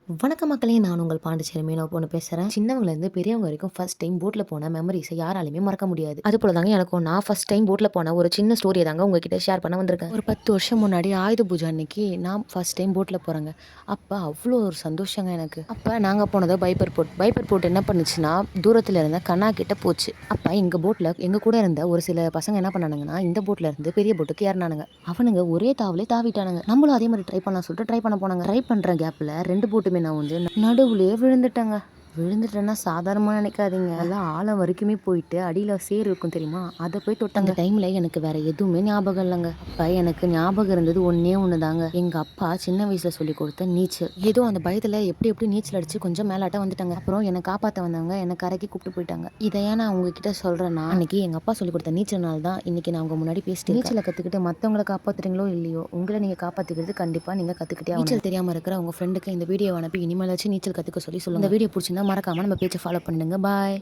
வணக்கம் மக்களே, நான் உங்கள் பாண்டிச்சேரி மீனோ பொண்ணு பேசுகிறேன். சின்னவங்கலேருந்து பெரியவங்க வரைக்கும் ஃபர்ஸ்ட் டைம் போட்டில் போன மெமரிஸை யாராலையுமே மறக்க முடியாது. அது போல தாங்க எனக்கும். நான் ஃபர்ஸ்ட் டைம் போட்டில் போன ஒரு சின்ன ஸ்டோரியை தாங்க உங்ககிட்ட ஷேர் பண்ண வந்திருக்கேன். ஒரு 10 வருஷம் முன்னாடி ஆயுத பூஜை அன்னைக்கு நான் ஃபர்ஸ்ட் டைம் போட்டில் போகிறேங்க. அப்போ அவ்வளோ ஒரு சந்தோஷங்க எனக்கு. அப்போ நாங்கள் போனது பைப்பர் போட். பைப்பர் போட் என்ன பண்ணுச்சுன்னா, தூரத்தில் இருந்த கண்ணா கிட்ட போச்சு. அப்போ எங்கள் போட்டில் எங்கள் கூட இருந்த ஒரு சில பசங்க என்ன பண்ணானுங்கன்னா, இந்த போட்டில் இருந்து பெரிய போட்டுக்கு ஏறினானுங்க. அவனுங்க ஒரே தாவலே தாவிட்டானுங்க. நம்மளும் அதே மாதிரி ட்ரை பண்ணலாம் சொல்லிட்டு ட்ரை பண்ண போனாங்க. ட்ரை பண்ணுற கேப்பில் 2 போட்டுமே நான் வந்து நடுவுலயே விழுந்துட்டேங்க. விழுந்துட்டேன்னா சாதாரணமாக நினைக்காதீங்க. நல்லா ஆழம் வரைக்குமே போயிட்டு அடியில் சேறு இருக்கும் தெரியுமா, அதை போய் தொட்டாங்க. அந்த டைமில் எனக்கு வேற எதுவுமே ஞாபகம் இல்லைங்க. அப்போ எனக்கு ஞாபகம் இருந்தது ஒன்று தாங்க. எங்கள் அப்பா சின்ன வயசில் சொல்லி கொடுத்த நீச்சல். ஏதோ அந்த பயத்தில் எப்படி நீச்சல் அடித்து கொஞ்சம் மேலாட்ட வந்துட்டாங்க. அப்புறம் என்னை காப்பாற்ற வந்தவங்க என்னை கரைக்கு கூப்பிட்டு போயிட்டாங்க. இதை ஏன் நான் உங்ககிட்ட சொல்கிறேன்னா, அன்னைக்கு எங்கள் அப்பா சொல்லி கொடுத்த நீச்சல்னால தான் இன்னைக்கு நான் உங்க முன்னாடி பேசிட்டு நீச்சலை கற்றுக்கிட்டு மற்றவங்களை காப்பாற்றுறீங்களோ இல்லையோ, உங்களை நீங்கள் காப்பாற்றிக்கிறது கண்டிப்பாக நீங்கள் கற்றுக்கிட்டே. நீச்சல் தெரியாமல் இருக்கிற உங்கள் ஃப்ரெண்டுக்கு இந்த வீடியோ அனுப்பி இனிமேலாச்சும் நீச்சல் கற்றுக்க சொல்லி சொல்லுங்கள். இந்த வீடியோ பிடிச்சிருந்தா மறக்காமல் நம்ம பேஜை ஃபாலோ பண்ணுங்க. பாய்.